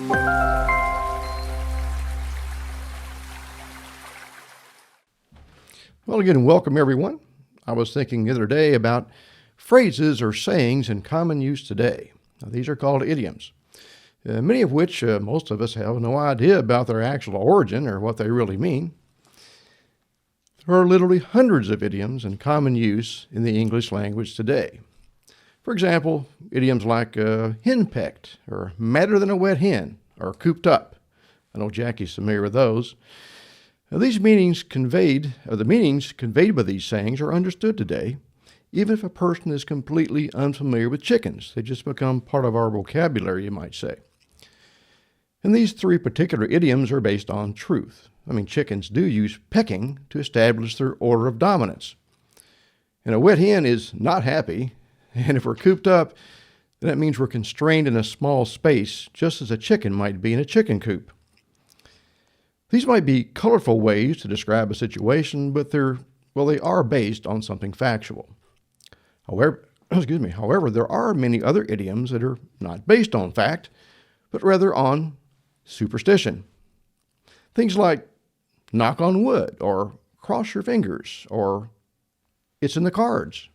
Well, again, welcome everyone. I was thinking the other day about phrases or sayings in common use today. Now, these are called idioms, many of which most of us have no idea about their actual origin or what they really mean. There are literally hundreds of idioms in common use in the English language today. For example, idioms like henpecked, or madder than a wet hen, or cooped up. I know Jackie's familiar with those. Now, the meanings conveyed by these sayings are understood today, even if a person is completely unfamiliar with chickens. They just become part of our vocabulary, you might say. And these three particular idioms are based on truth. Chickens do use pecking to establish their order of dominance. And a wet hen is not happy, and if we're cooped up, then that means we're constrained in a small space, just as a chicken might be in a chicken coop. These might be colorful ways to describe a situation, but they are based on something factual. However, there are many other idioms that are not based on fact, but rather on superstition. Things like knock on wood, or cross your fingers, or it's in the cards.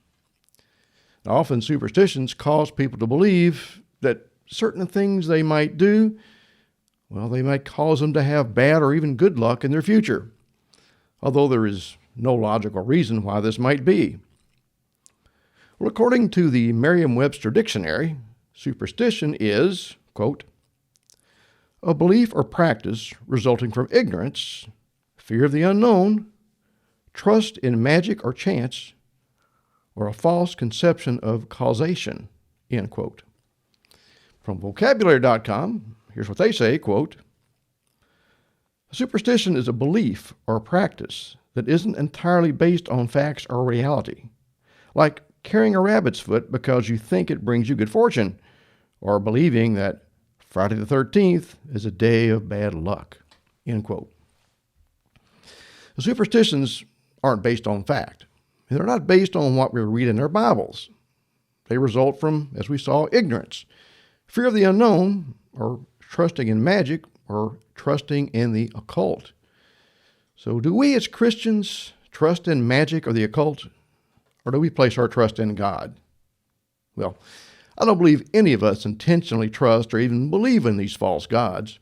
Now, often superstitions cause people to believe that certain things they might do, they might cause them to have bad or even good luck in their future, although there is no logical reason why this might be. Well, according to the Merriam-Webster Dictionary, superstition is, quote, a belief or practice resulting from ignorance, fear of the unknown, trust in magic or chance, or a false conception of causation, end quote. From vocabulary.com, here's what they say, quote, a superstition is a belief or a practice that isn't entirely based on facts or reality, like carrying a rabbit's foot because you think it brings you good fortune, or believing that Friday the 13th is a day of bad luck, end quote. The superstitions aren't based on fact. They're not based on what we read in our Bibles. They result from, as we saw, ignorance, fear of the unknown, or trusting in magic, or trusting in the occult. So do we as Christians trust in magic or the occult, or do we place our trust in God? Well, I don't believe any of us intentionally trust or even believe in these false gods,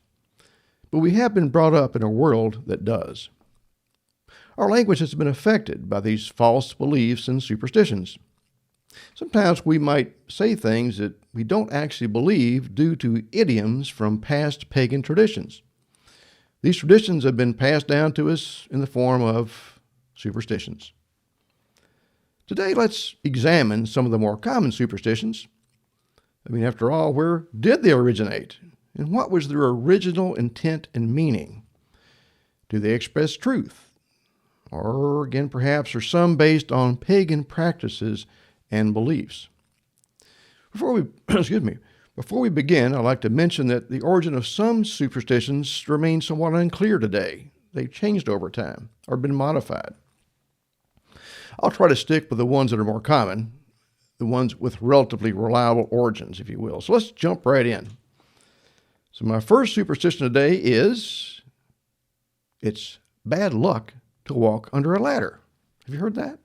but we have been brought up in a world that does. Our language has been affected by these false beliefs and superstitions. Sometimes we might say things that we don't actually believe due to idioms from past pagan traditions. These traditions have been passed down to us in the form of superstitions. Today, let's examine some of the more common superstitions. After all, where did they originate? And what was their original intent and meaning? Do they express truth? Or again, perhaps are some based on pagan practices and beliefs? Before we begin, I'd like to mention that the origin of some superstitions remains somewhat unclear today. They've changed over time or been modified. I'll try to stick with the ones that are more common, the ones with relatively reliable origins, if you will. So let's jump right in. So my first superstition today is, it's bad luck to walk under a ladder. Have you heard that?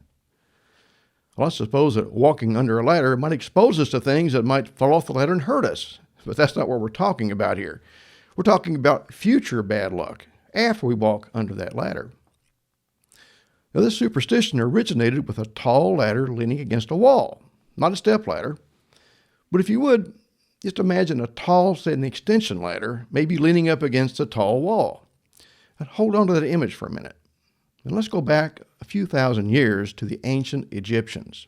Well, I suppose that walking under a ladder might expose us to things that might fall off the ladder and hurt us, but that's not what we're talking about here. We're talking about future bad luck after we walk under that ladder. Now, this superstition originated with a tall ladder leaning against a wall, not a step ladder, but if you would, just imagine a tall, say, an extension ladder, maybe leaning up against a tall wall. And hold on to that image for a minute. And let's go back a few thousand years to the ancient Egyptians.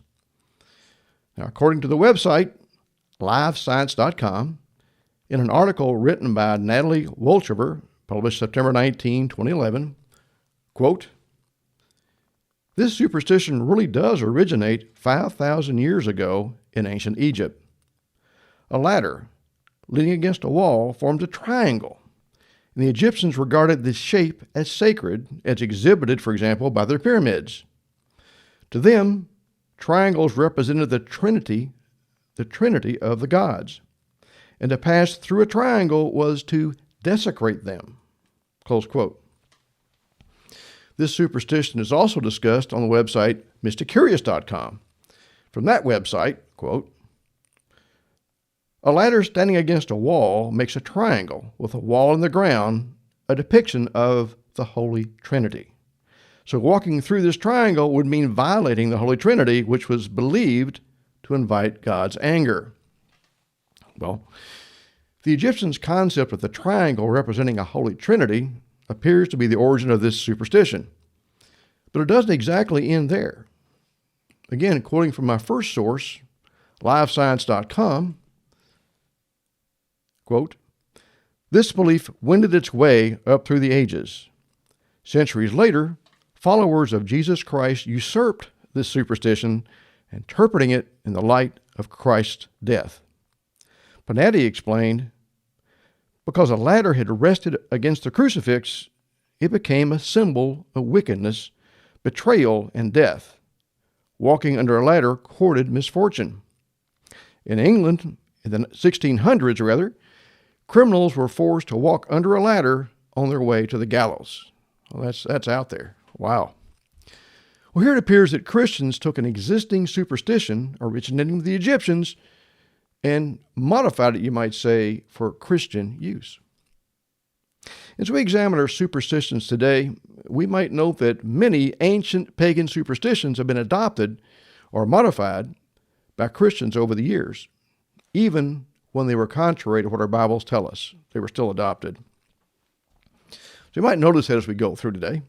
Now, according to the website, livescience.com, in an article written by Natalie Wolchover, published September 19, 2011, quote, this superstition really does originate 5,000 years ago in ancient Egypt. A ladder leaning against a wall formed a triangle, and the Egyptians regarded this shape as sacred, as exhibited, for example, by their pyramids. To them, triangles represented the Trinity of the gods, and to pass through a triangle was to desecrate them. Close quote. This superstition is also discussed on the website mysticurious.com. From that website, quote, a ladder standing against a wall makes a triangle with a wall in the ground, a depiction of the Holy Trinity. So walking through this triangle would mean violating the Holy Trinity, which was believed to invite God's anger. Well, the Egyptians' concept of the triangle representing a Holy Trinity appears to be the origin of this superstition. But it doesn't exactly end there. Again, quoting from my first source, livescience.com, quote, this belief wended its way up through the ages. Centuries later, followers of Jesus Christ usurped this superstition, interpreting it in the light of Christ's death. Panatti explained, because a ladder had rested against the crucifix, it became a symbol of wickedness, betrayal, and death. Walking under a ladder courted misfortune. In England, in the 1600s, criminals were forced to walk under a ladder on their way to the gallows. Well, that's out there. Wow. Well, here it appears that Christians took an existing superstition originating with the Egyptians and modified it, you might say, for Christian use. As we examine our superstitions today, we might note that many ancient pagan superstitions have been adopted or modified by Christians over the years, even when they were contrary to what our Bibles tell us. They were still adopted. So you might notice that as we go through today.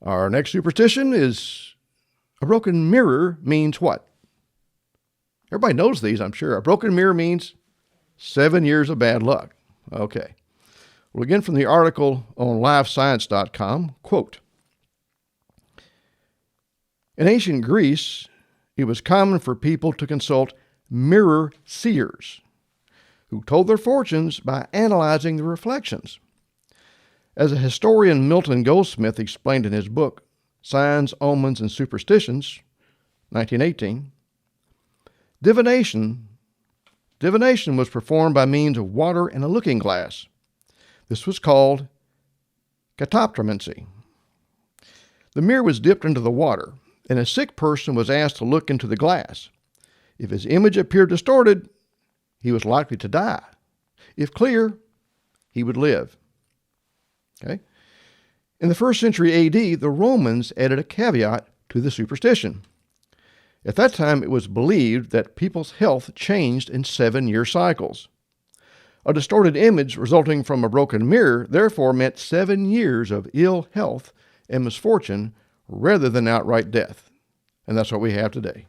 Our next superstition is a broken mirror means what? Everybody knows these, I'm sure. A broken mirror means 7 years of bad luck. Okay. Well, again from the article on livescience.com, quote, in ancient Greece, it was common for people to consult mirror seers who told their fortunes by analyzing the reflections. As a historian Milton Goldsmith explained in his book, Signs, Omens, and Superstitions, 1918, divination was performed by means of water and a looking glass. This was called catoptromancy. The mirror was dipped into the water, and a sick person was asked to look into the glass. If his image appeared distorted, he was likely to die. If clear, he would live. Okay? In the 1st century A.D., the Romans added a caveat to the superstition. At that time, it was believed that people's health changed in 7-year cycles. A distorted image resulting from a broken mirror therefore meant 7 years of ill health and misfortune rather than outright death. And that's what we have today.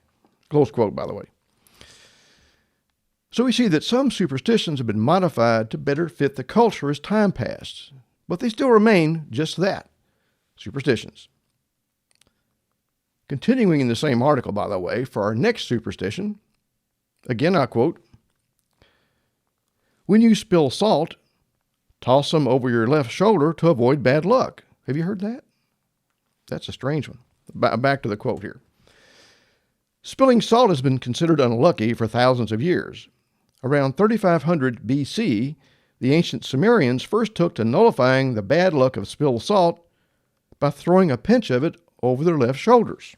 Close quote, by the way. So we see that some superstitions have been modified to better fit the culture as time passed, but they still remain just that, superstitions. Continuing in the same article, by the way, for our next superstition, again I quote, when you spill salt, toss some over your left shoulder to avoid bad luck. Have you heard that? That's a strange one. Back to the quote here. Spilling salt has been considered unlucky for thousands of years. Around 3500 BC, the ancient Sumerians first took to nullifying the bad luck of spilled salt by throwing a pinch of it over their left shoulders.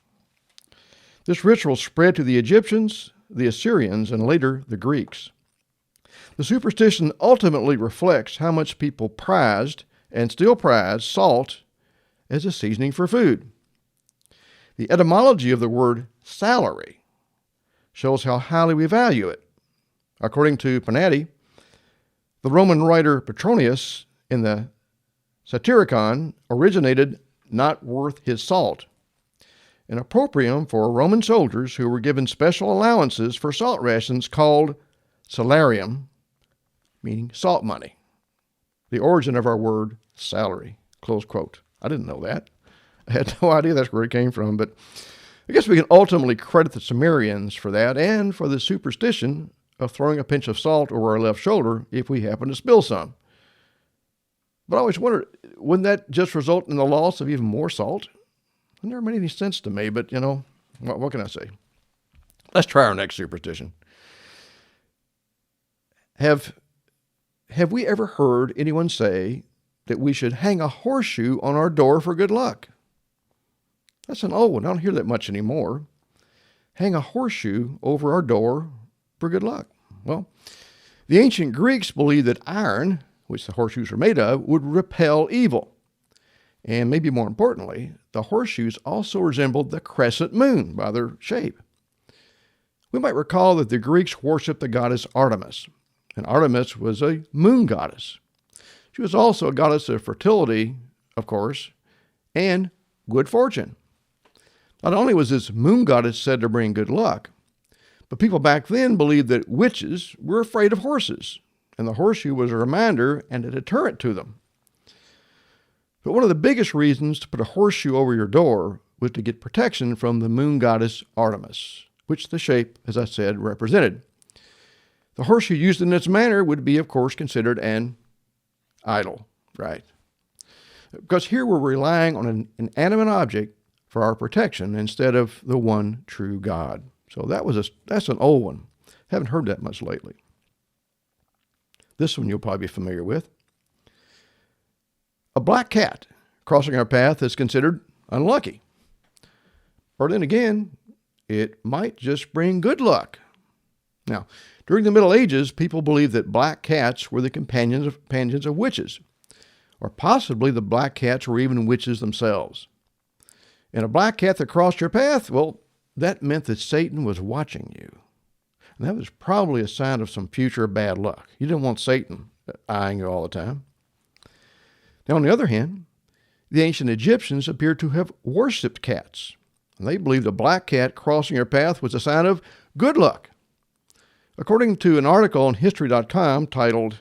This ritual spread to the Egyptians, the Assyrians, and later the Greeks. The superstition ultimately reflects how much people prized and still prize salt as a seasoning for food. The etymology of the word salary shows how highly we value it. According to Panatti, the Roman writer Petronius in the Satyricon originated not worth his salt, an opprobrium for Roman soldiers who were given special allowances for salt rations called salarium, meaning salt money. The origin of our word salary, close quote. I didn't know that. I had no idea that's where it came from, but I guess we can ultimately credit the Sumerians for that and for the superstition of throwing a pinch of salt over our left shoulder if we happen to spill some. But I always wondered, wouldn't that just result in the loss of even more salt? It never made any sense to me, but, what can I say? Let's try our next superstition. Have we ever heard anyone say that we should hang a horseshoe on our door for good luck? That's an old one. I don't hear that much anymore. Hang a horseshoe over our door for good luck. Well, the ancient Greeks believed that iron, which the horseshoes were made of, would repel evil. And maybe more importantly, the horseshoes also resembled the crescent moon by their shape. We might recall that the Greeks worshipped the goddess Artemis, and Artemis was a moon goddess. She was also a goddess of fertility, of course, and good fortune. Not only was this moon goddess said to bring good luck, but people back then believed that witches were afraid of horses, and the horseshoe was a reminder and a deterrent to them. But one of the biggest reasons to put a horseshoe over your door was to get protection from the moon goddess Artemis, which the shape, as I said, represented. The horseshoe used in this manner would be, of course, considered an idol, right? Because here we're relying on an inanimate object for our protection instead of the one true God. So that's an old one. Haven't heard that much lately. This one you'll probably be familiar with. A black cat crossing our path is considered unlucky. Or then again, it might just bring good luck. Now, during the Middle Ages, people believed that black cats were the companions of witches, or possibly the black cats were even witches themselves. And a black cat that crossed your path, well, that meant that Satan was watching you. And that was probably a sign of some future bad luck. You didn't want Satan eyeing you all the time. Now, on the other hand, the ancient Egyptians appear to have worshipped cats. And they believed a black cat crossing your path was a sign of good luck. According to an article on History.com titled,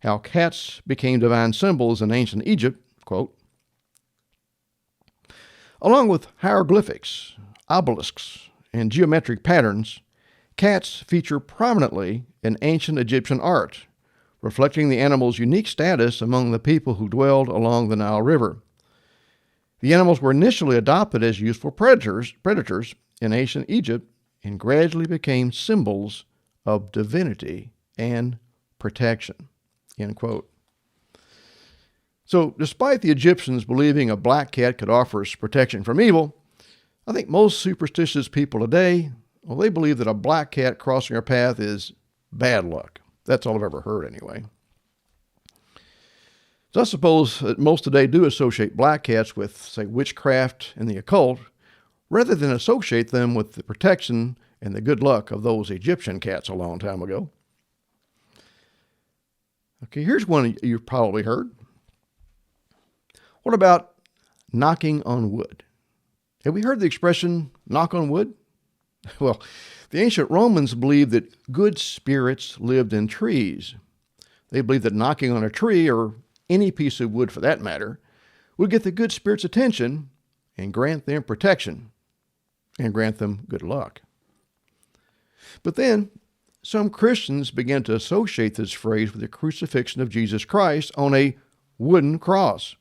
How Cats Became Divine Symbols in Ancient Egypt, quote, along with hieroglyphics, obelisks, and geometric patterns, cats feature prominently in ancient Egyptian art, reflecting the animal's unique status among the people who dwelled along the Nile River. The animals were initially adopted as useful predators in ancient Egypt and gradually became symbols of divinity and protection, end quote. So, despite the Egyptians believing a black cat could offer us protection from evil, I think most superstitious people today, well, they believe that a black cat crossing our path is bad luck. That's all I've ever heard anyway. So I suppose that most today do associate black cats with, say, witchcraft and the occult, rather than associate them with the protection and the good luck of those Egyptian cats a long time ago. Okay, here's one you've probably heard. What about knocking on wood? Have we heard the expression, knock on wood? Well, the ancient Romans believed that good spirits lived in trees. They believed that knocking on a tree, or any piece of wood for that matter, would get the good spirits' attention and grant them protection and grant them good luck. But then, some Christians began to associate this phrase with the crucifixion of Jesus Christ on a wooden cross.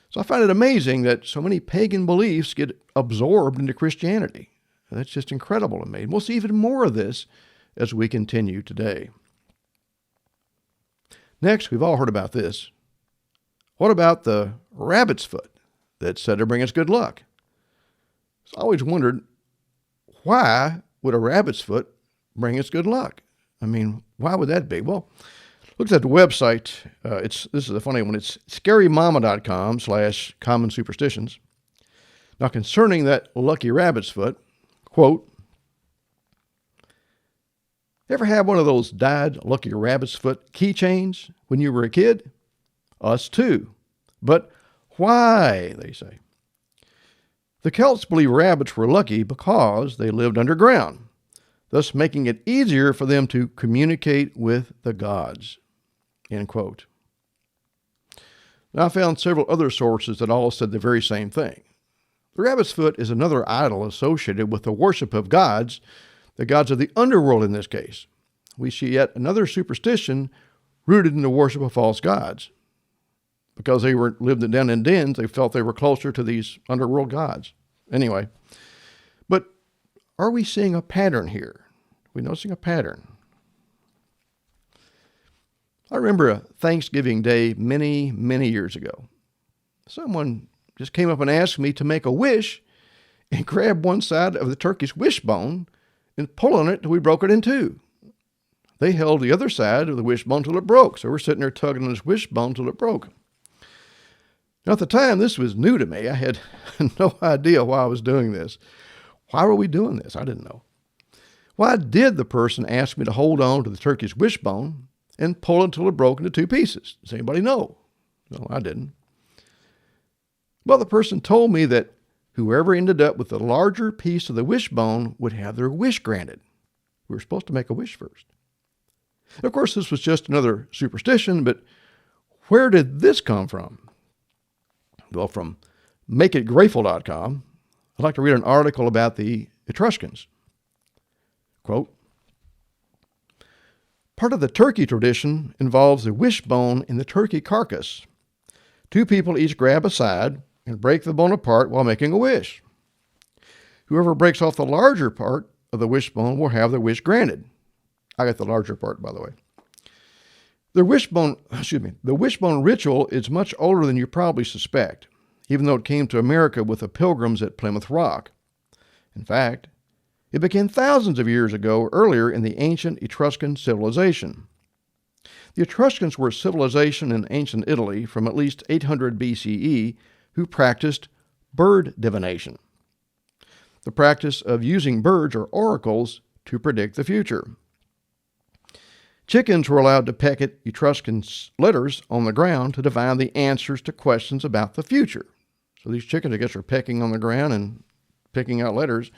So I find it amazing that so many pagan beliefs get absorbed into Christianity. That's just incredible to me. And we'll see even more of this as we continue today. Next, we've all heard about this. What about the rabbit's foot that's said to bring us good luck? So I always wondered, why would a rabbit's foot bring us good luck? I mean, why would that be? Well, look at the website. This is a funny one. It's scarymama.com/common superstitions. Now, concerning that lucky rabbit's foot, quote, ever have one of those dyed lucky rabbit's foot keychains when you were a kid? Us too. But why, they say. The Celts believed rabbits were lucky because they lived underground, thus making it easier for them to communicate with the gods, end quote. Now, I found several other sources that all said the very same thing. The rabbit's foot is another idol associated with the worship of gods, the gods of the underworld in this case. We see yet another superstition rooted in the worship of false gods. Because they lived down in dens, they felt they were closer to these underworld gods. Anyway, but are we seeing a pattern here? Are we noticing a pattern? I remember a Thanksgiving Day many, many years ago. Someone just came up and asked me to make a wish and grab one side of the turkey's wishbone and pull on it till we broke it in two. They held the other side of the wishbone till it broke, so we're sitting there tugging on this wishbone till it broke. Now, at the time, this was new to me. I had no idea why I was doing this. Why were we doing this? I didn't know. Why did the person ask me to hold on to the turkey's wishbone and pull it until it broke into two pieces? Does anybody know? No, I didn't. Well, the person told me that whoever ended up with the larger piece of the wishbone would have their wish granted. We were supposed to make a wish first. Of course, this was just another superstition, but where did this come from? Well, from makeitgrateful.com, I'd like to read an article about the Etruscans. Quote, part of the turkey tradition involves the wishbone in the turkey carcass. Two people each grab a side and break the bone apart while making a wish. Whoever breaks off the larger part of the wishbone will have their wish granted. I got the larger part, by the way. The wishbone ritual is much older than you probably suspect, even though it came to America with the Pilgrims at Plymouth Rock. In fact, it began thousands of years ago, earlier in the ancient Etruscan civilization. The Etruscans were a civilization in ancient Italy from at least 800 BCE who practiced bird divination, the practice of using birds or oracles to predict the future. Chickens were allowed to peck at Etruscan letters on the ground to divine the answers to questions about the future. So these chickens, I guess, are pecking on the ground and picking out letters.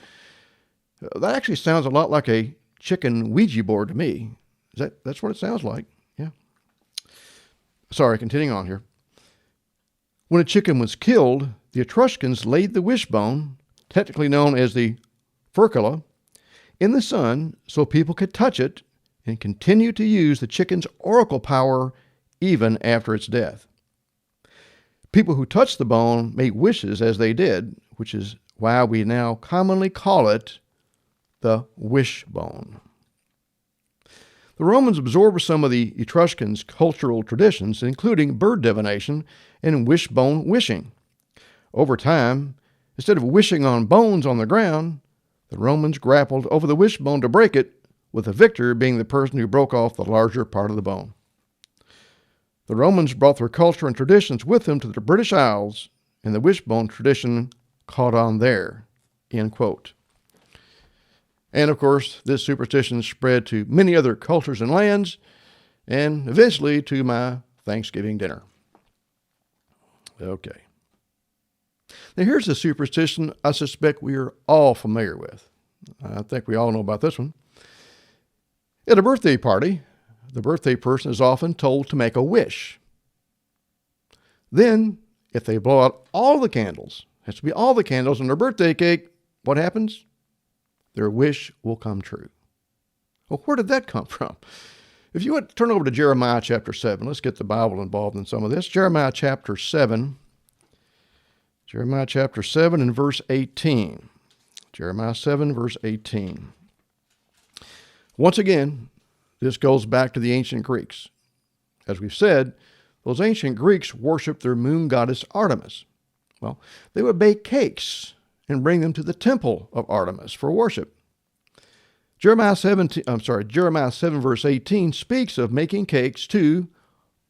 That actually sounds a lot like a chicken Ouija board to me. That's what it sounds like. Yeah. Sorry, continuing on here. When a chicken was killed, the Etruscans laid the wishbone, technically known as the furcula, in the sun so people could touch it and continue to use the chicken's oracle power even after its death. People who touched the bone made wishes as they did, which is why we now commonly call it the wishbone. The Romans absorbed some of the Etruscans' cultural traditions, including bird divination and wishbone wishing. Over time, instead of wishing on bones on the ground, the Romans grappled over the wishbone to break it, with the victor being the person who broke off the larger part of the bone. The Romans brought their culture and traditions with them to the British Isles, and the wishbone tradition caught on there. End quote. And of course, this superstition spread to many other cultures and lands, and eventually to my Thanksgiving dinner. Okay. Now here's a superstition I suspect we are all familiar with. I think we all know about this one. At a birthday party, the birthday person is often told to make a wish. Then, if they blow out all the candles, has to be all the candles on their birthday cake, what happens? Their wish will come true. Well, where did that come from? If you would turn over to Jeremiah chapter 7, let's get the Bible involved in some of this. Jeremiah chapter 7 and verse 18. Jeremiah 7, verse 18. Once again, this goes back to the ancient Greeks. As we've said, those ancient Greeks worshiped their moon goddess Artemis. Well, they would bake cakes and bring them to the temple of Artemis for worship. Jeremiah 7 verse 18 speaks of making cakes to,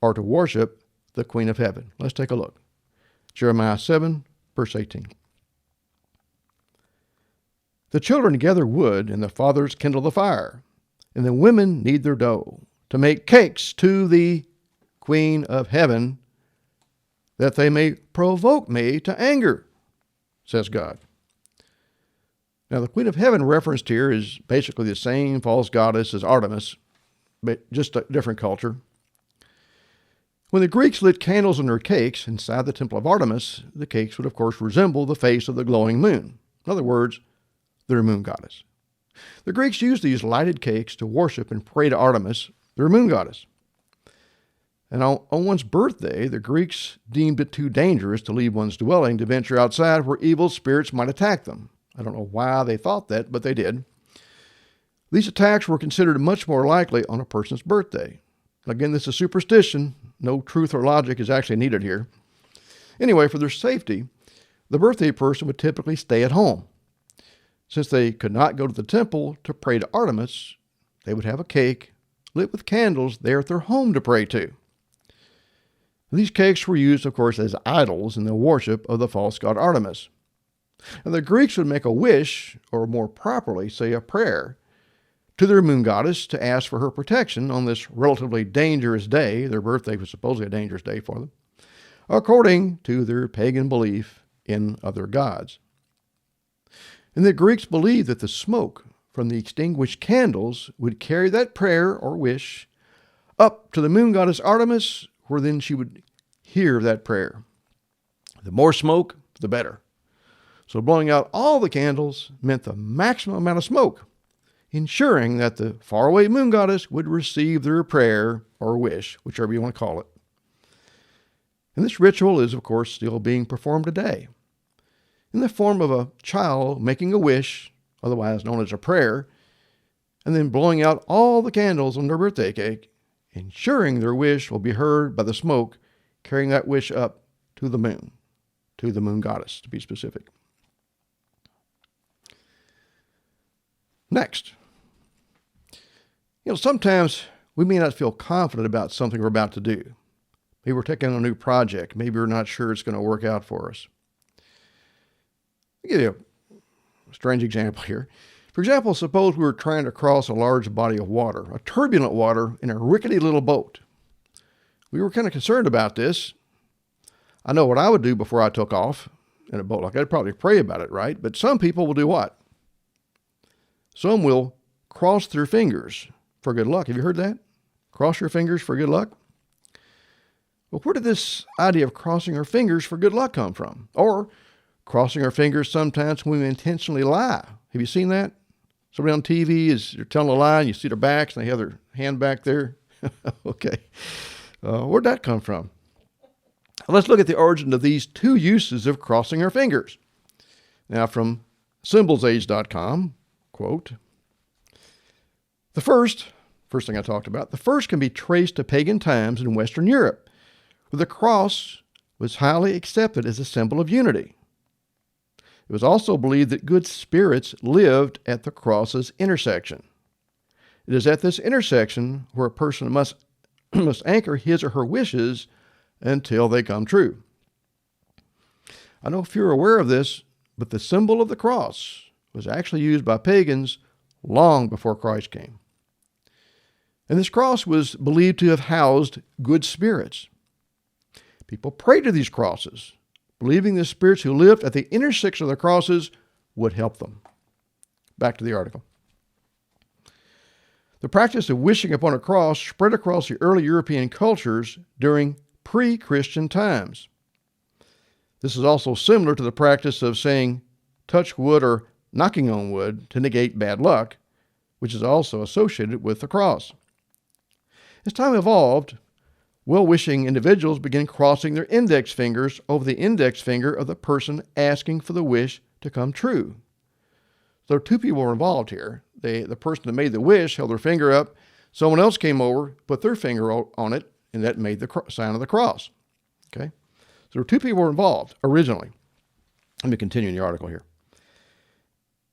or to worship, the Queen of Heaven. Let's take a look. Jeremiah 7, verse 18. The children gather wood, and the fathers kindle the fire, and the women knead their dough, to make cakes to the Queen of Heaven, that they may provoke me to anger, says God. Now, the Queen of Heaven referenced here is basically the same false goddess as Artemis, but just a different culture. When the Greeks lit candles on their cakes inside the temple of Artemis, the cakes would, of course, resemble the face of the glowing moon. In other words, their moon goddess. The Greeks used these lighted cakes to worship and pray to Artemis, their moon goddess. And on one's birthday, the Greeks deemed it too dangerous to leave one's dwelling to venture outside where evil spirits might attack them. I don't know why they thought that, but they did. These attacks were considered much more likely on a person's birthday. Again, this is superstition. No truth or logic is actually needed here. Anyway, for their safety, the birthday person would typically stay at home. Since they could not go to the temple to pray to Artemis, they would have a cake lit with candles there at their home to pray to. These cakes were used, of course, as idols in the worship of the false god Artemis. And the Greeks would make a wish, or more properly, say a prayer, to their moon goddess to ask for her protection on this relatively dangerous day. Their birthday was supposedly a dangerous day for them, according to their pagan belief in other gods. And the Greeks believed that the smoke from the extinguished candles would carry that prayer or wish up to the moon goddess Artemis, where then she would hear that prayer. The more smoke, the better. So blowing out all the candles meant the maximum amount of smoke, ensuring that the faraway moon goddess would receive their prayer or wish, whichever you want to call it. And this ritual is, of course, still being performed today, in the form of a child making a wish, otherwise known as a prayer, and then blowing out all the candles on their birthday cake, ensuring their wish will be heard by the smoke, carrying that wish up to the moon goddess, to be specific. Next, sometimes we may not feel confident about something we're about to do. Maybe we're taking on a new project. Maybe we're not sure it's going to work out for us. I'll give you a strange example here. For example, suppose we were trying to cross a large body of water, a turbulent water, in a rickety little boat. We were kind of concerned about this. I know what I would do before I took off in a boat like that. I'd probably pray about it, right? But some people will do what? Some will cross their fingers for good luck. Have you heard that? Cross your fingers for good luck? Well, where did this idea of crossing our fingers for good luck come from? Or crossing our fingers sometimes when we intentionally lie. Have you seen that? Somebody on TV they're telling a lie and you see their backs and they have their hand back there. Okay. Where'd that come from? Let's look at the origin of these two uses of crossing our fingers. Now, from symbolsage.com, quote, the first thing I talked about, the first can be traced to pagan times in Western Europe, where the cross was highly accepted as a symbol of unity. It was also believed that good spirits lived at the cross's intersection. It is at this intersection where a person must anchor his or her wishes until they come true. I know if you're aware of this, but the symbol of the cross was actually used by pagans long before Christ came. And this cross was believed to have housed good spirits. People prayed to these crosses, believing the spirits who lived at the intersection of the crosses would help them. Back to the article. The practice of wishing upon a cross spread across the early European cultures during pre-Christian times. This is also similar to the practice of saying touch wood or knocking on wood to negate bad luck, which is also associated with the cross. As time evolved, well-wishing individuals began crossing their index fingers over the index finger of the person asking for the wish to come true. So two people were involved here. The person that made the wish held their finger up. Someone else came over, put their finger on it, and that made the sign of the cross. Okay? So there were two people involved originally. Let me continue in the article here.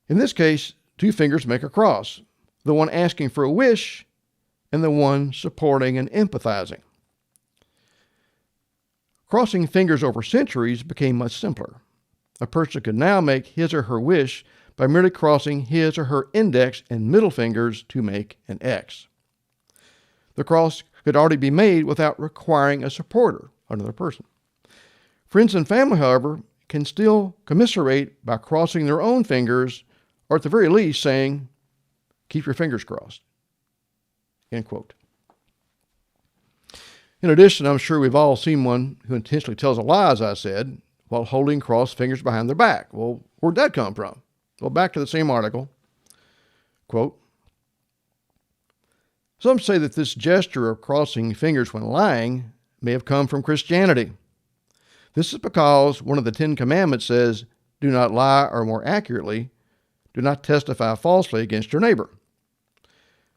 In this case, two fingers make a cross, the one asking for a wish and the one supporting and empathizing. Crossing fingers over centuries became much simpler. A person could now make his or her wish by merely crossing his or her index and middle fingers to make an X. The cross could already be made without requiring a supporter, another person. Friends and family, however, can still commiserate by crossing their own fingers, or at the very least saying, keep your fingers crossed. End quote. In addition, I'm sure we've all seen one who intentionally tells a lie, as I said, while holding crossed fingers behind their back. Well, where'd that come from? Well, back to the same article. Quote, some say that this gesture of crossing fingers when lying may have come from Christianity. This is because one of the 10 Commandments says, do not lie, or more accurately, do not testify falsely against your neighbor.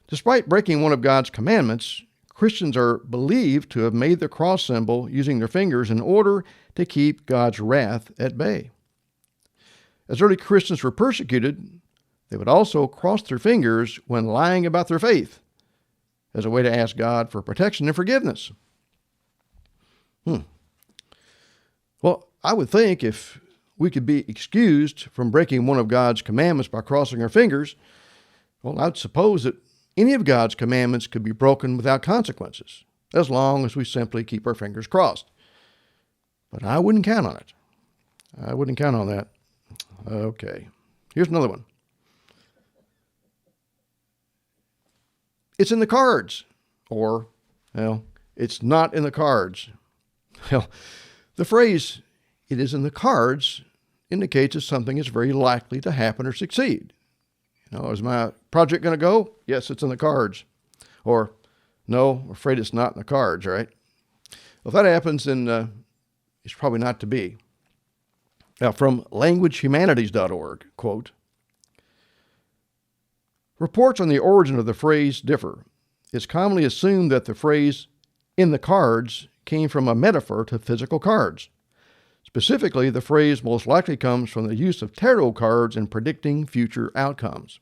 Despite breaking one of God's commandments, Christians are believed to have made the cross symbol using their fingers in order to keep God's wrath at bay. As early Christians were persecuted, they would also cross their fingers when lying about their faith as a way to ask God for protection and forgiveness. Well, I would think if we could be excused from breaking one of God's commandments by crossing our fingers, well, I'd suppose that any of God's commandments could be broken without consequences, as long as we simply keep our fingers crossed. But I wouldn't count on it. I wouldn't count on that. Okay, here's another one. It's in the cards, or, well, it's not in the cards. Well, the phrase, it is in the cards, indicates that something is very likely to happen or succeed. Is my project going to go? Yes, it's in the cards. Or, no, I'm afraid it's not in the cards, right? Well, if that happens, then it's probably not to be. Now, from languagehumanities.org, quote, reports on the origin of the phrase differ. It's commonly assumed that the phrase in the cards came from a metaphor to physical cards. Specifically, the phrase most likely comes from the use of tarot cards in predicting future outcomes.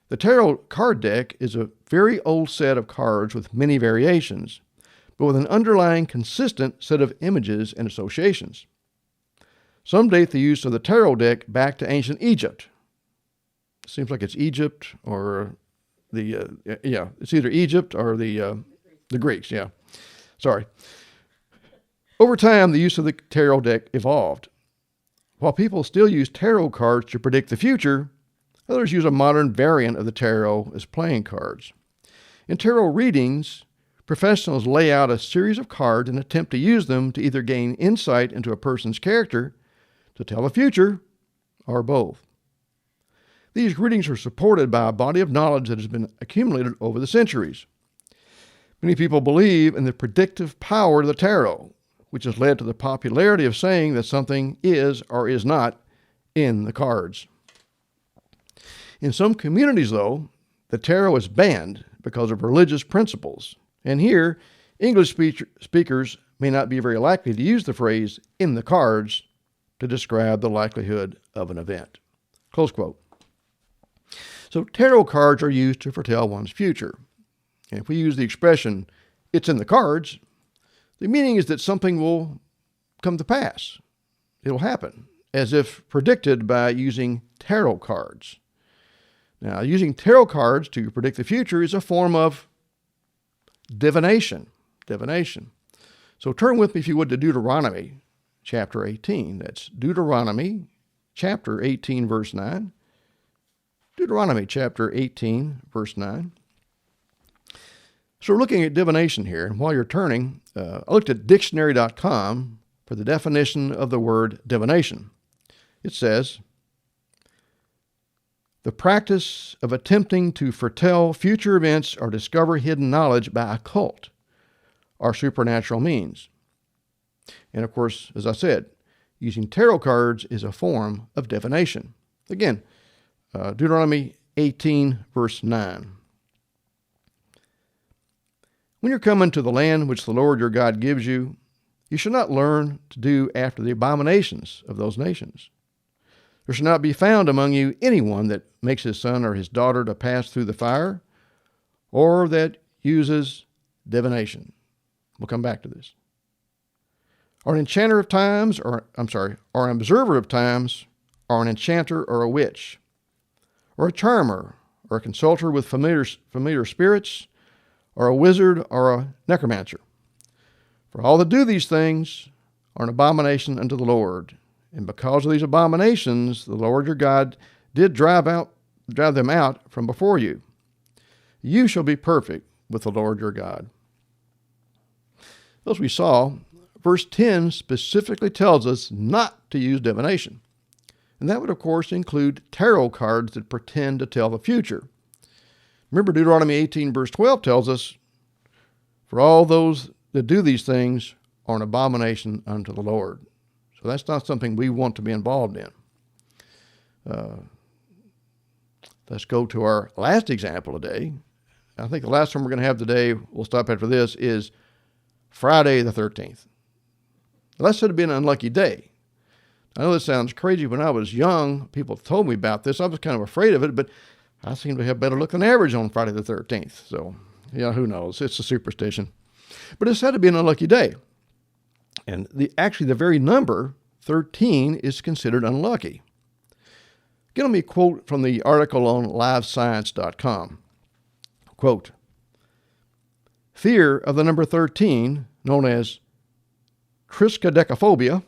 The tarot card deck is a very old set of cards with many variations, but with an underlying consistent set of images and associations. Some date the use of the tarot deck back to ancient Egypt. It seems like it's Egypt or it's either Egypt or the Greeks, yeah. Sorry. Over time, the use of the tarot deck evolved. While people still use tarot cards to predict the future, others use a modern variant of the tarot as playing cards. In tarot readings, professionals lay out a series of cards and attempt to use them to either gain insight into a person's character, to tell the future, or both. These readings are supported by a body of knowledge that has been accumulated over the centuries. Many people believe in the predictive power of the tarot, which has led to the popularity of saying that something is or is not in the cards. In some communities, though, the tarot is banned because of religious principles, and here, English speakers may not be very likely to use the phrase in the cards to describe the likelihood of an event. Close quote. So tarot cards are used to foretell one's future. And if we use the expression, it's in the cards, the meaning is that something will come to pass. It'll happen, as if predicted by using tarot cards. Now, using tarot cards to predict the future is a form of divination. So turn with me, if you would, to Deuteronomy chapter 18. That's Deuteronomy chapter 18, verse 9. Deuteronomy chapter 18, verse 9. So we're looking at divination here. And while you're turning, I looked at dictionary.com for the definition of the word divination. It says, the practice of attempting to foretell future events or discover hidden knowledge by occult or supernatural means. And of course, as I said, using tarot cards is a form of divination. Again, Deuteronomy 18, verse 9. When you're coming to the land which the Lord your God gives you, you shall not learn to do after the abominations of those nations. There shall not be found among you anyone that makes his son or his daughter to pass through the fire, or that uses divination. We'll come back to this. Or an enchanter of times, or an observer of times, or an enchanter or a witch, or a charmer, or a consulter with familiar spirits, or a wizard, or a necromancer. For all that do these things are an abomination unto the Lord. And because of these abominations, the Lord your God did drive them out from before you. You shall be perfect with the Lord your God. As we saw, verse 10 specifically tells us not to use divination. And that would, of course, include tarot cards that pretend to tell the future. Remember, Deuteronomy 18, verse 12 tells us, for all those that do these things are an abomination unto the Lord. So that's not something we want to be involved in. Let's go to our last example today, I think the last one we're going to have today, we'll stop after this, is Friday the 13th. That should have been an unlucky day. I know this sounds crazy. When I was young, people told me about this. I was kind of afraid of it, but I seem to have better luck than average on Friday the 13th. So, yeah, who knows? It's a superstition. But it's said to be an unlucky day. And actually, the very number, 13, is considered unlucky. Get me a quote from the article on livescience.com. Quote, fear of the number 13, known as triskaidekaphobia,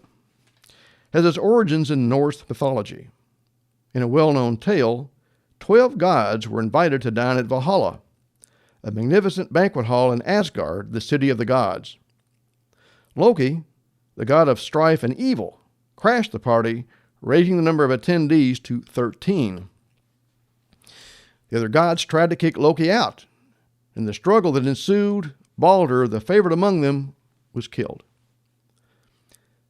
has its origins in Norse mythology. In a well-known tale, 12 gods were invited to dine at Valhalla, a magnificent banquet hall in Asgard, the city of the gods. Loki, the god of strife and evil, crashed the party, raising the number of attendees to 13. The other gods tried to kick Loki out. In the struggle that ensued, Balder, the favorite among them, was killed.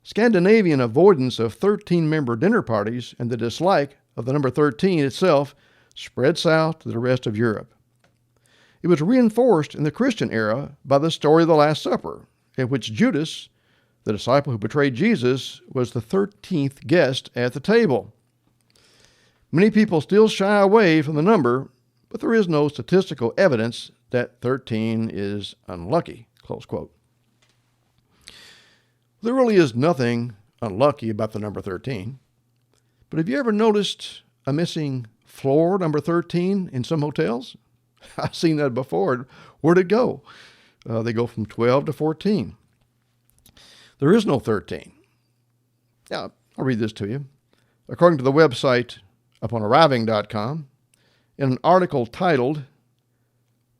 Scandinavian avoidance of 13-member dinner parties and the dislike of the number 13 itself spread south to the rest of Europe. It was reinforced in the Christian era by the story of the Last Supper, in which Judas, the disciple who betrayed Jesus, was the 13th guest at the table. Many people still shy away from the number, but there is no statistical evidence that 13 is unlucky, close quote. There really is nothing unlucky about the number 13. But have you ever noticed a missing floor number 13 in some hotels? I've seen that before. Where'd it go? They go from 12 to 14. There is no 13. Now, I'll read this to you. According to the website uponarriving.com, in an article titled,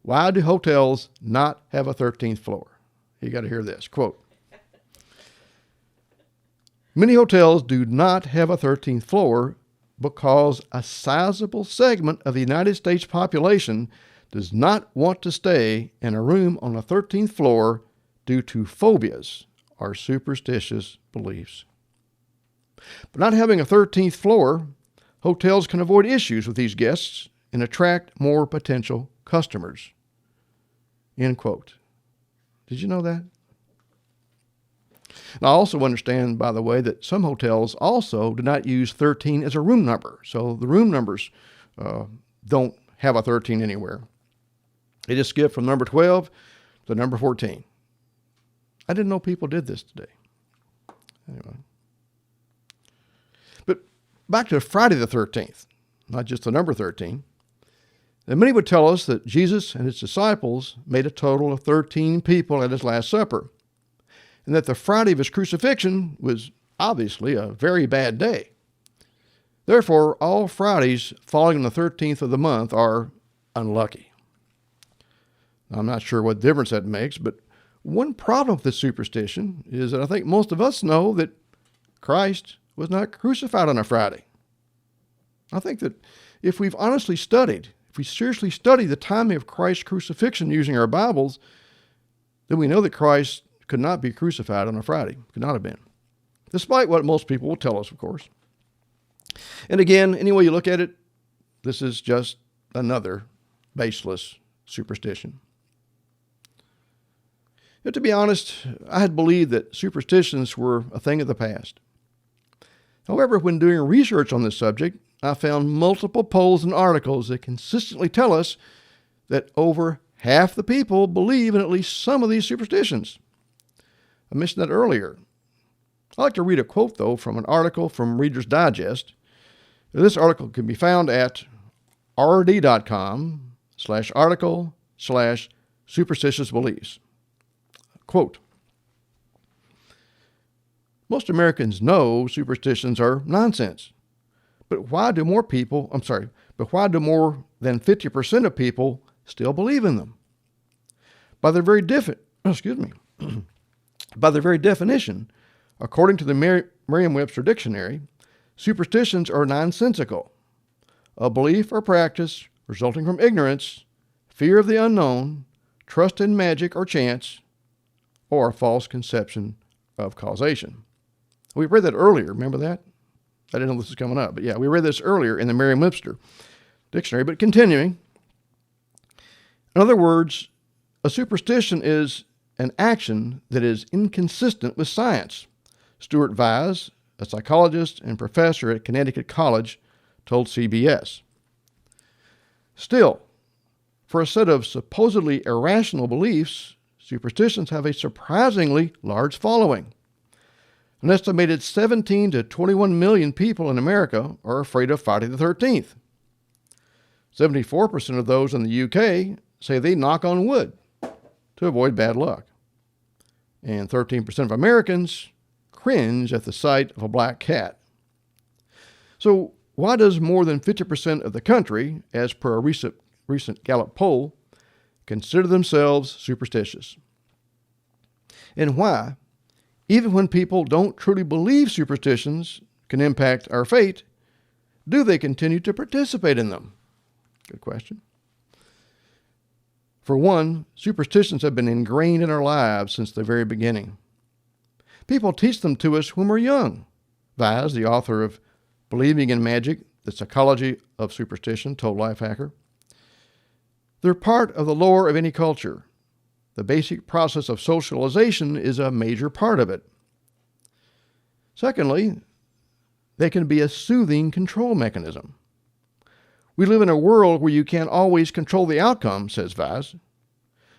"Why Do Hotels Not Have a 13th Floor?" You got to hear this. Quote, many hotels do not have a 13th floor because a sizable segment of the United States population does not want to stay in a room on the 13th floor due to phobias or superstitious beliefs. But not having a 13th floor, hotels can avoid issues with these guests and attract more potential customers. End quote. Did you know that? Now, I also understand, by the way, that some hotels also do not use 13 as a room number. So the room numbers don't have a 13 anywhere. They just skip from number 12 to number 14. I didn't know people did this today. Anyway. But back to Friday the 13th, not just the number 13. And many would tell us that Jesus and his disciples made a total of 13 people at his Last Supper, and that the Friday of his crucifixion was obviously a very bad day. Therefore, all Fridays falling on the 13th of the month are unlucky. I'm not sure what difference that makes, but one problem with this superstition is that I think most of us know that Christ was not crucified on a Friday. I think that if we've honestly studied, if we seriously study the timing of Christ's crucifixion using our Bibles, then we know that Christ could not be crucified on a Friday. Could not have been. Despite what most people will tell us, of course. And again, any way you look at it, this is just another baseless superstition. But to be honest, I had believed that superstitions were a thing of the past. However, when doing research on this subject, I found multiple polls and articles that consistently tell us that over half the people believe in at least some of these superstitions. I mentioned that earlier. I'd like to read a quote, though, from an article from Reader's Digest. This article can be found at rd.com/article/superstitious beliefs. Quote, most Americans know superstitions are nonsense. But why do more than 50% of people still believe in them? By their very definition, according to the Merriam-Webster Dictionary, superstitions are nonsensical, a belief or practice resulting from ignorance, fear of the unknown, trust in magic or chance, or a false conception of causation. We read that earlier, remember that? I didn't know this was coming up, but yeah, we read this earlier in the Merriam-Webster Dictionary. But continuing, In other words, a superstition is an action that is inconsistent with science. Stuart Vise, a psychologist and professor at Connecticut College, told CBS. Still, for a set of supposedly irrational beliefs, superstitions have a surprisingly large following. An estimated 17 to 21 million people in America are afraid of Friday the 13th. 74% of those in the UK say they knock on wood to avoid bad luck. And 13% of Americans cringe at the sight of a black cat. So why does more than 50% of the country, as per a recent Gallup poll, consider themselves superstitious? And why, even when people don't truly believe superstitions can impact our fate, do they continue to participate in them? Good question. For one, superstitions have been ingrained in our lives since the very beginning. People teach them to us when we're young. Vise, the author of Believing in Magic, The Psychology of Superstition, told Lifehacker. They're part of the lore of any culture. The basic process of socialization is a major part of it. Secondly, they can be a soothing control mechanism. We live in a world where you can't always control the outcome, says Vise.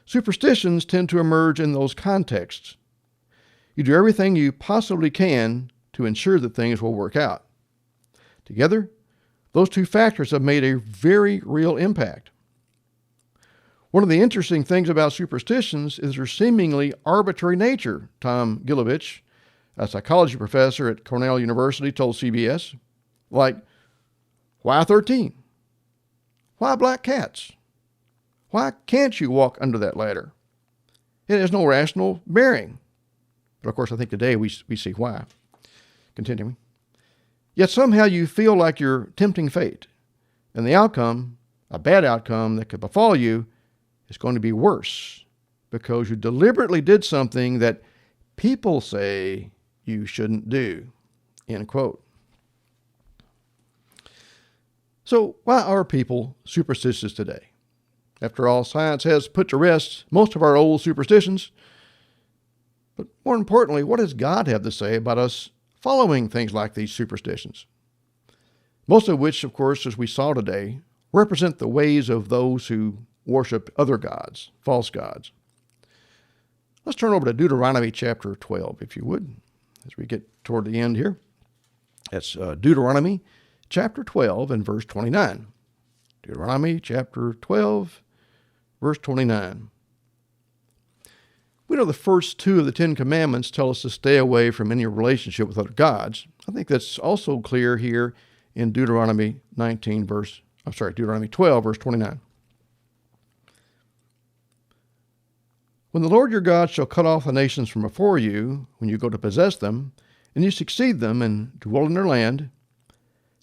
Superstitions tend to emerge in those contexts. You do everything you possibly can to ensure that things will work out. Together, those two factors have made a very real impact. One of the interesting things about superstitions is their seemingly arbitrary nature, Tom Gilovich, a psychology professor at Cornell University, told CBS. Like, why 13? Why black cats? Why can't you walk under that ladder? It has no rational bearing. But of course, I think today we see why. Continuing. Yet somehow you feel like you're tempting fate, and the outcome, a bad outcome that could befall you, is going to be worse because you deliberately did something that people say you shouldn't do. End quote. So why are people superstitious today? After all, science has put to rest most of our old superstitions. But more importantly, what does God have to say about us following things like these superstitions? Most of which, of course, as we saw today, represent the ways of those who worship other gods, false gods. Let's turn over to Deuteronomy chapter 12, if you would, as we get toward the end here. That's Deuteronomy chapter 12 and verse 29. Deuteronomy chapter 12, verse 29. We know the first two of the Ten Commandments tell us to stay away from any relationship with other gods. I think that's also clear here in Deuteronomy 12, verse 29. When the Lord your God shall cut off the nations from before you, when you go to possess them, and you succeed them and dwell in their land,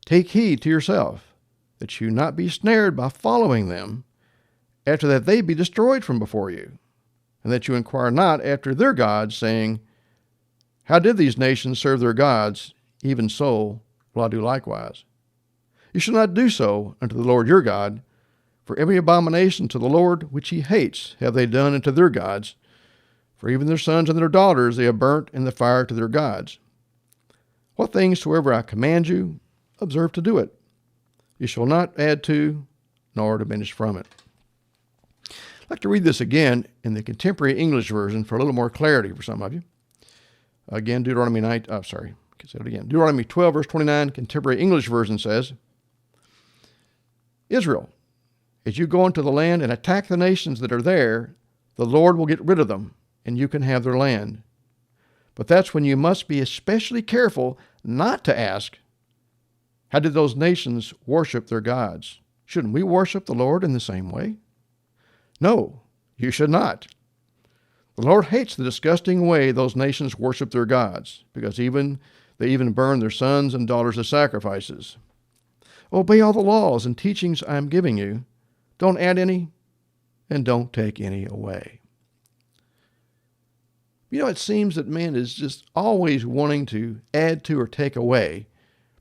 take heed to yourself, that you not be snared by following them, after that they be destroyed from before you, and that you inquire not after their gods, saying, how did these nations serve their gods? Even so will I do likewise. You shall not do so unto the Lord your God, for every abomination to the Lord which he hates have they done unto their gods, for even their sons and their daughters they have burnt in the fire to their gods. What things soever I command you, observe to do it. You shall not add to, nor diminish from it. I'd like to read this again in the contemporary English version for a little more clarity for some of you. Again, Deuteronomy 12, verse 29, contemporary English version says, Israel, as you go into the land and attack the nations that are there, the Lord will get rid of them, and you can have their land. But that's when you must be especially careful not to ask, how did those nations worship their gods? Shouldn't we worship the Lord in the same way? No, you should not. The Lord hates the disgusting way those nations worship their gods, because they even burn their sons and daughters as sacrifices. Obey all the laws and teachings I am giving you. Don't add any, and don't take any away. You know, it seems that man is just always wanting to add to or take away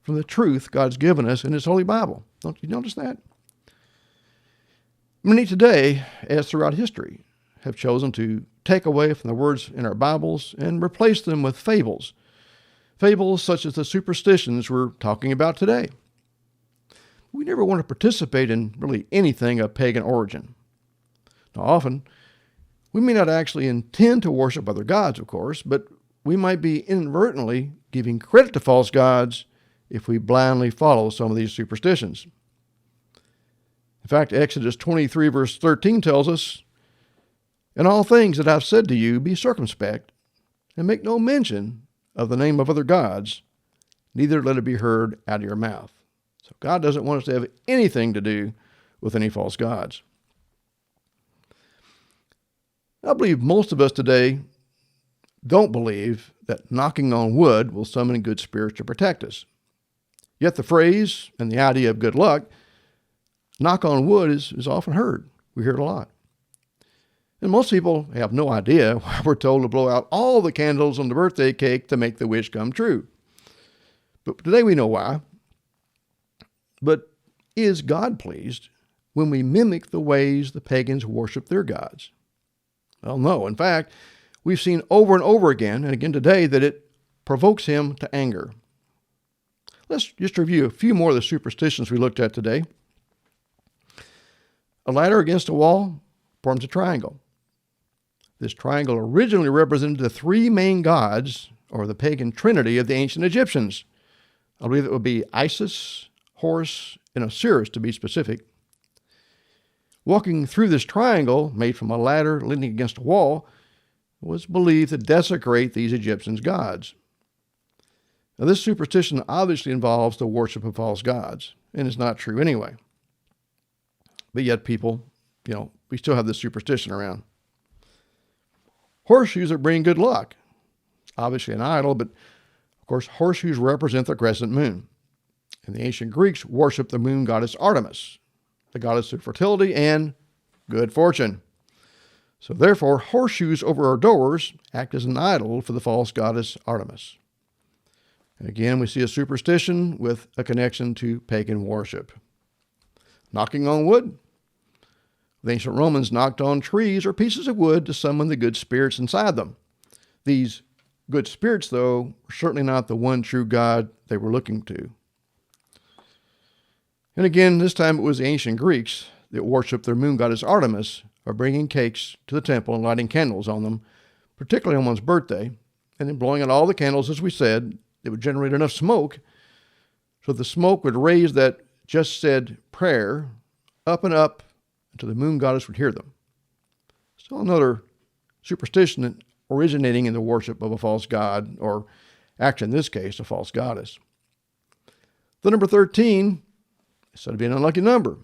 from the truth God's given us in his Holy Bible. Don't you notice that? Many today, as throughout history, have chosen to take away from the words in our Bibles and replace them with fables. Fables such as the superstitions we're talking about today. We never want to participate in really anything of pagan origin. Now, often, we may not actually intend to worship other gods, of course, but we might be inadvertently giving credit to false gods if we blindly follow some of these superstitions. In fact, Exodus 23 verse 13 tells us, "In all things that I've said to you, be circumspect, and make no mention of the name of other gods, neither let it be heard out of your mouth." So God doesn't want us to have anything to do with any false gods. I believe most of us today don't believe that knocking on wood will summon good spirits to protect us. Yet the phrase and the idea of good luck, knock on wood, is often heard. We hear it a lot. And most people have no idea why we're told to blow out all the candles on the birthday cake to make the wish come true. But today we know why. But is God pleased when we mimic the ways the pagans worship their gods? Well, no. In fact, we've seen over and over again, and again today, that it provokes him to anger. Let's just review a few more of the superstitions we looked at today. A ladder against a wall forms a triangle. This triangle originally represented the three main gods, or the pagan trinity of the ancient Egyptians. I believe it would be Isis, Horus, and Osiris, to be specific. Walking through this triangle, made from a ladder leaning against a wall, was believed to desecrate these Egyptian gods. Now, this superstition obviously involves the worship of false gods, and is not true anyway. But yet people, we still have this superstition around. Horseshoes that bring good luck. Obviously an idol, but of course horseshoes represent the crescent moon. And the ancient Greeks worshiped the moon goddess Artemis, the goddess of fertility and good fortune. So therefore, horseshoes over our doors act as an idol for the false goddess Artemis. And again, we see a superstition with a connection to pagan worship. Knocking on wood. The ancient Romans knocked on trees or pieces of wood to summon the good spirits inside them. These good spirits, though, were certainly not the one true God they were looking to. And again, this time it was the ancient Greeks that worshipped their moon goddess Artemis by bringing cakes to the temple and lighting candles on them, particularly on one's birthday, and then blowing out all the candles, as we said. It would generate enough smoke so the smoke would raise that just said prayer up and up until the moon goddess would hear them. Still another superstition originating in the worship of a false god, or actually in this case, a false goddess. The number 13 is said to be an unlucky number.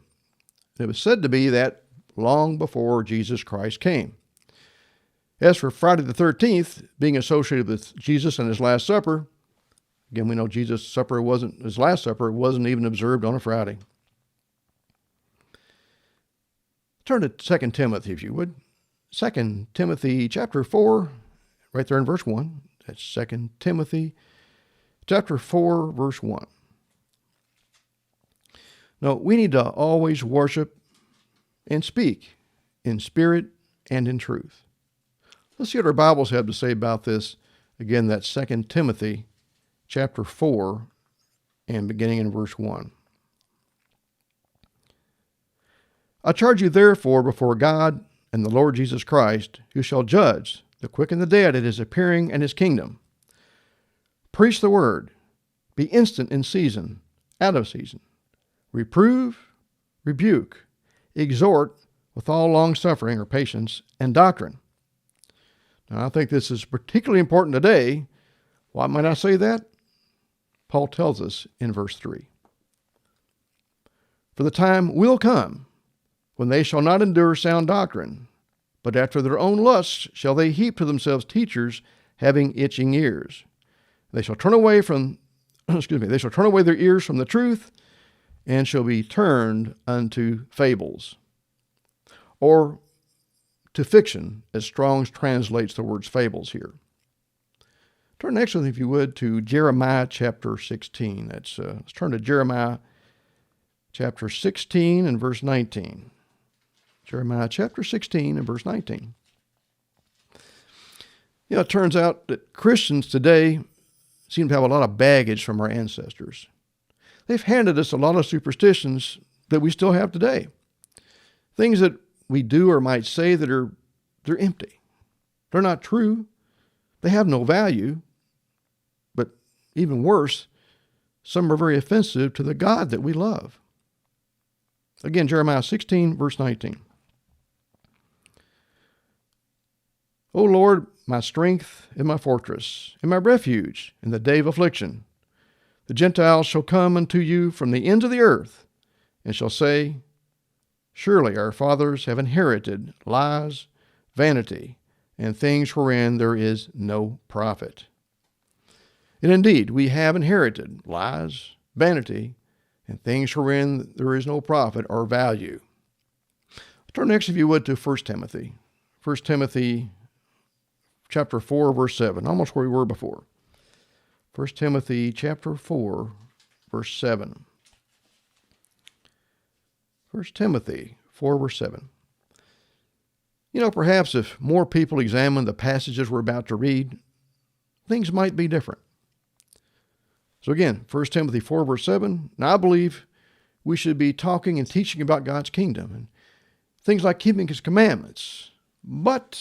It was said to be that long before Jesus Christ came. As for Friday the 13th, being associated with Jesus and his Last Supper, again, we know Jesus' supper wasn't, his Last Supper wasn't even observed on a Friday. Turn to 2 Timothy, if you would. 2 Timothy chapter 4, right there in verse 1. That's 2 Timothy chapter 4, verse 1. Now, we need to always worship and speak in spirit and in truth. Let's see what our Bibles have to say about this. Again, that's 2 Timothy chapter 4 and beginning in verse 1. I charge you therefore before God and the Lord Jesus Christ, who shall judge the quick and the dead at his appearing and his kingdom. Preach the word. Be instant in season, out of season. Reprove, rebuke, exhort with all long-suffering or patience and doctrine. Now, I think this is particularly important today. Why might I say that? Paul tells us in verse 3. For the time will come when they shall not endure sound doctrine, but after their own lusts shall they heap to themselves teachers having itching ears. They shall turn away they shall turn away their ears from the truth, and shall be turned unto fables, or to fiction, as Strong's translates the words fables here. Turn next, if you would, to Jeremiah chapter 16. Let's turn to Jeremiah chapter 16 and verse 19. Jeremiah chapter 16 and verse 19. It turns out that Christians today seem to have a lot of baggage from our ancestors. They've handed us a lot of superstitions that we still have today. Things that we do or might say that they're empty. They're not true. They have no value. But even worse, some are very offensive to the God that we love. Again, Jeremiah 16, verse 19. O Lord, my strength and my fortress, and my refuge in the day of affliction. The Gentiles shall come unto you from the ends of the earth, and shall say, Surely our fathers have inherited lies, vanity, and things wherein there is no profit. And indeed, we have inherited lies, vanity, and things wherein there is no profit or value. Turn next, if you would, to 1 Timothy. 1 Timothy chapter 4, verse 7, almost where we were before. 1 Timothy chapter 4, verse 7. 1 Timothy 4, verse 7. Perhaps if more people examine the passages we're about to read, things might be different. So again, 1 Timothy 4, verse 7, now I believe we should be talking and teaching about God's kingdom and things like keeping His commandments, but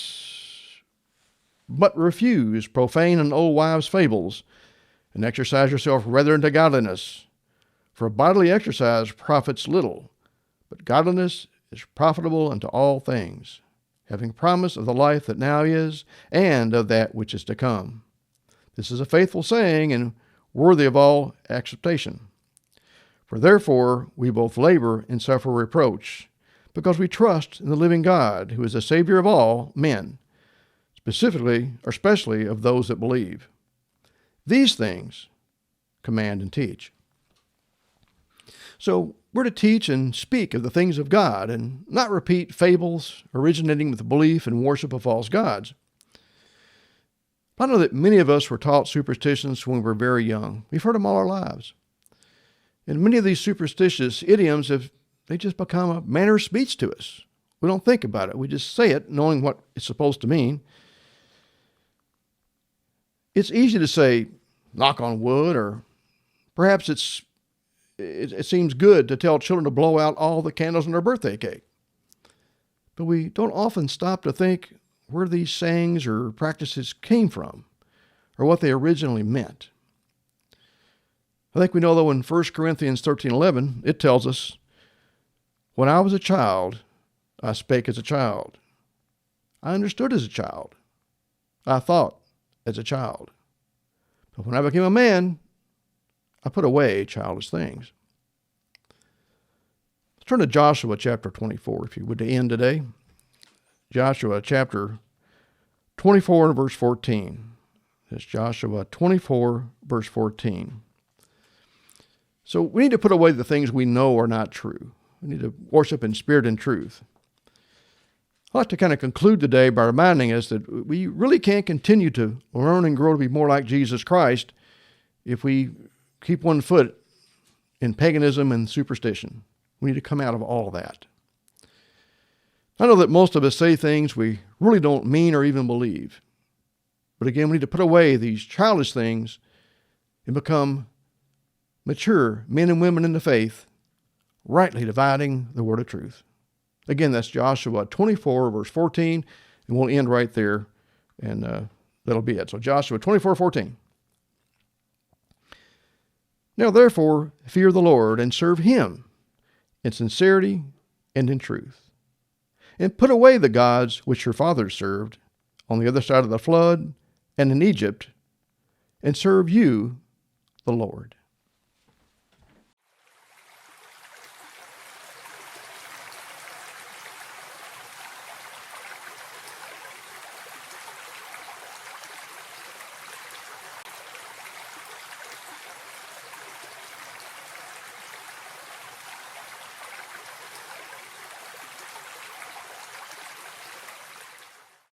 refuse profane and old wives' fables, and exercise yourself rather unto godliness. For bodily exercise profits little, but godliness is profitable unto all things, having promise of the life that now is, and of that which is to come. This is a faithful saying, and worthy of all acceptation. For therefore we both labor and suffer reproach, because we trust in the living God, who is the Savior of all men, specifically or especially of those that believe. These things command and teach. So we're to teach and speak of the things of God and not repeat fables originating with the belief and worship of false gods. I know that many of us were taught superstitions when we were very young. We've heard them all our lives. And many of these superstitious idioms they just become a manner of speech to us. We don't think about it. We just say it knowing what it's supposed to mean. It's easy to say, knock on wood, or perhaps it seems good to tell children to blow out all the candles on their birthday cake. But we don't often stop to think where these sayings or practices came from, or what they originally meant. I think we know, though, in 1 Corinthians 13:11, it tells us, When I was a child, I spake as a child. I understood as a child. I thought as a child. But when I became a man, I put away childish things. Let's turn to Joshua chapter 24, if you would, to end today. Joshua chapter 24 and verse 14. That's Joshua 24, verse 14. So we need to put away the things we know are not true. We need to worship in spirit and truth. I'd like to kind of conclude today by reminding us that we really can't continue to learn and grow to be more like Jesus Christ if we keep one foot in paganism and superstition. We need to come out of all of that. I know that most of us say things we really don't mean or even believe. But again, we need to put away these childish things and become mature men and women in the faith, rightly dividing the word of truth. Again, that's Joshua 24, verse 14, and we'll end right there, and that'll be it. So Joshua 24, 14. Now therefore, fear the Lord and serve Him in sincerity and in truth. And put away the gods which your fathers served on the other side of the flood and in Egypt, and serve you, the Lord.